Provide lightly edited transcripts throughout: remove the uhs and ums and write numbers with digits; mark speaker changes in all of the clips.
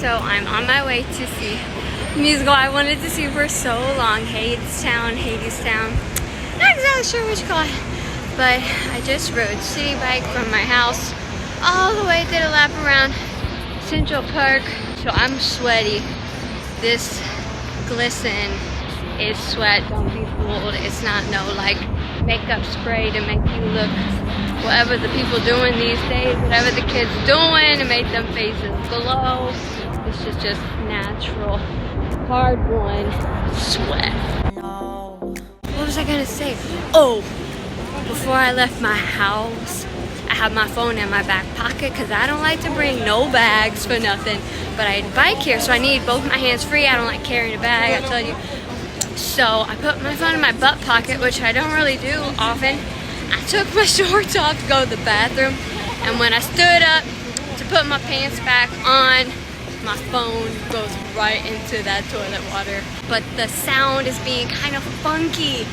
Speaker 1: So I'm on my way to see the musical I wanted to see for so long, Hadestown. Not exactly sure which call, but I just rode city bike from my house all the way, did a lap around Central Park. So I'm sweaty. This glisten is sweat. Don't be fooled. It's not no like makeup spray to make you look whatever the people doing these days, whatever the kids doing to make them faces glow. This is just natural, hard-won sweat. What was I gonna say? Oh, before I left my house, I had my phone in my back pocket because I don't like to bring no bags for nothing. But I had a bike here, so I need both my hands free. I don't like carrying a bag, I tell you. So I put my phone in my butt pocket, which I don't really do often. I took my shorts off to go to the bathroom, and when I stood up to put my pants back on, my phone goes right into that toilet water. But the sound is being kind of funky,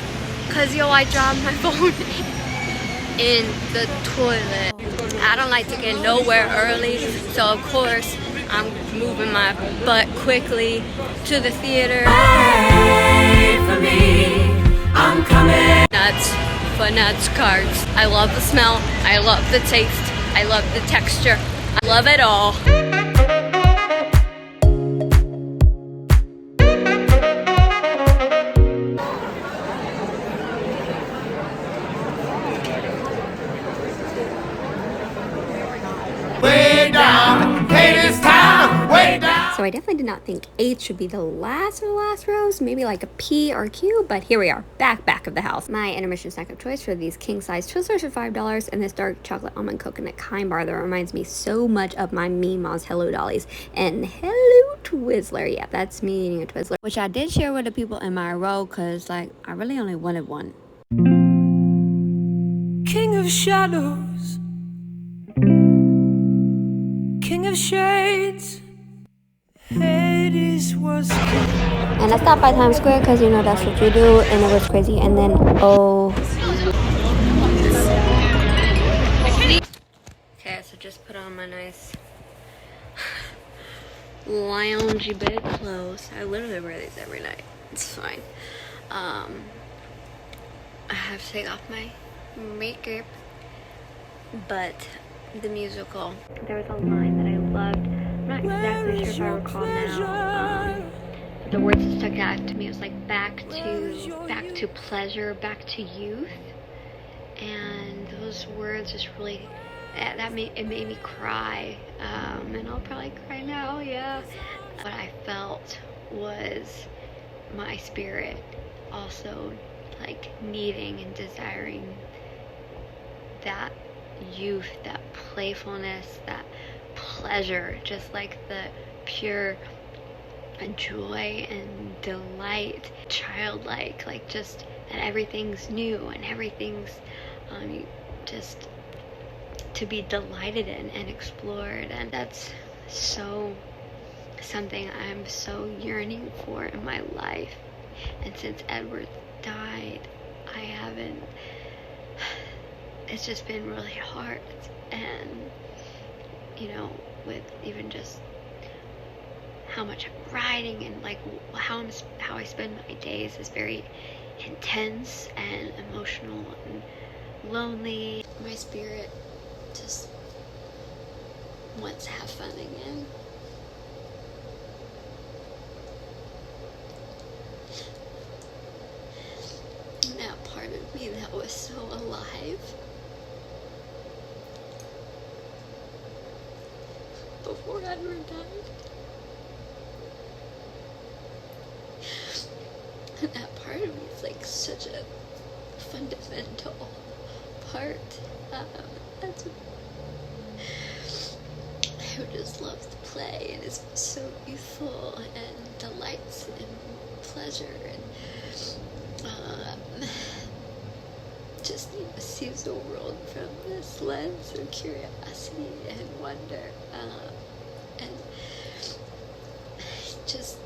Speaker 1: cause I dropped my phone in the toilet. I don't like to get nowhere early, so of course I'm moving my butt quickly to the theater.
Speaker 2: Wait for me, I'm coming.
Speaker 1: Nuts for nuts cards. I love the smell, I love the taste, I love the texture, I love it all.
Speaker 2: Way down, Hadestown, way down.
Speaker 3: So I definitely did not think H should be the last of the last rows, maybe like a P or Q, but here we are, back of the house. My intermission snack of choice for these king-size Twizzlers for $5 and this dark chocolate almond coconut kind bar that reminds me so much of my Meemaw's Hello Dollies. And hello Twizzler, yeah, that's me eating a Twizzler, which I did share with the people in my row because like I really only wanted one.
Speaker 4: King of shadows, king of shades, Hades was king.
Speaker 3: And I stopped by Times Square because you know that's what you do, and it was crazy. And then
Speaker 1: Okay, so just put on my nice loungy bed clothes. I literally wear these every night. It's fine. I have to take off my makeup, but the musical, there was a line that I loved. I'm not exactly sure if I recall now. But the words that stuck out to me, it was like back to pleasure, back to youth. And those words just really, it made me cry. And I'll probably cry now, yeah. What I felt was my spirit also like needing and desiring that youth, that playfulness, that pleasure, just like the pure joy and delight, childlike, like just that everything's new and everything's just to be delighted in and explored. And that's so something I'm so yearning for in my life. And since Edward died, I haven't, it's just been really hard. And with even just how much I'm writing and like how I spend my days is very intense and emotional and lonely. My spirit just wants to have fun again. And that part of me that was so alive before Edward died. And that part of me is like such a fundamental part. That's who just loves to play and is so youthful and delights in pleasure and just sees the world from this lens of curiosity and wonder, and just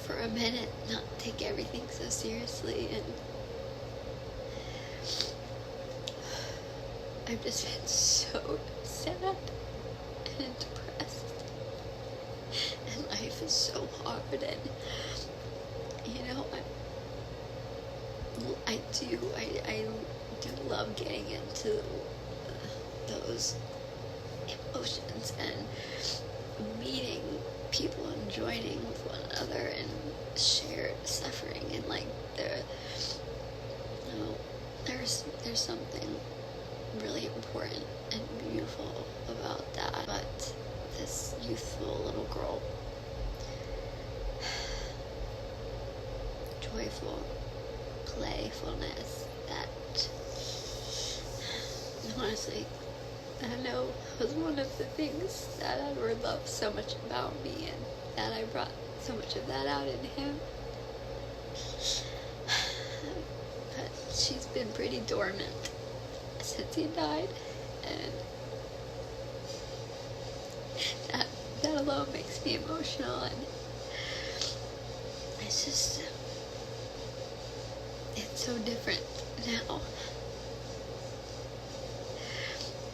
Speaker 1: for a minute not take everything so seriously. And I've just been so sad and depressed, and life is so hard, and you know, I do love getting into those emotions and meeting people and joining with one another and shared suffering, and like there's something really important and beautiful about that. But this youthful little girl, joyful playfulness that honestly I know was one of the things that Edward loved so much about me, and that I brought so much of that out in him. But she's been pretty dormant since he died, and that alone makes me emotional, and it's just, it's so different now.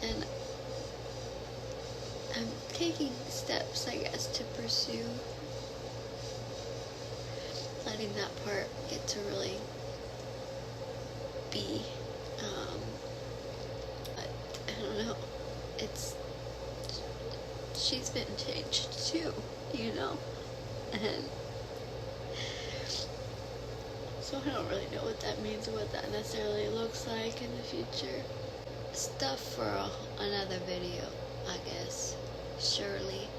Speaker 1: And I'm taking steps, I guess, to pursue letting that part get to really be. But I don't know. She's been changed too, you know? And so I don't really know what that means or what that necessarily looks like in the future. Stuff for another video, I guess. Surely.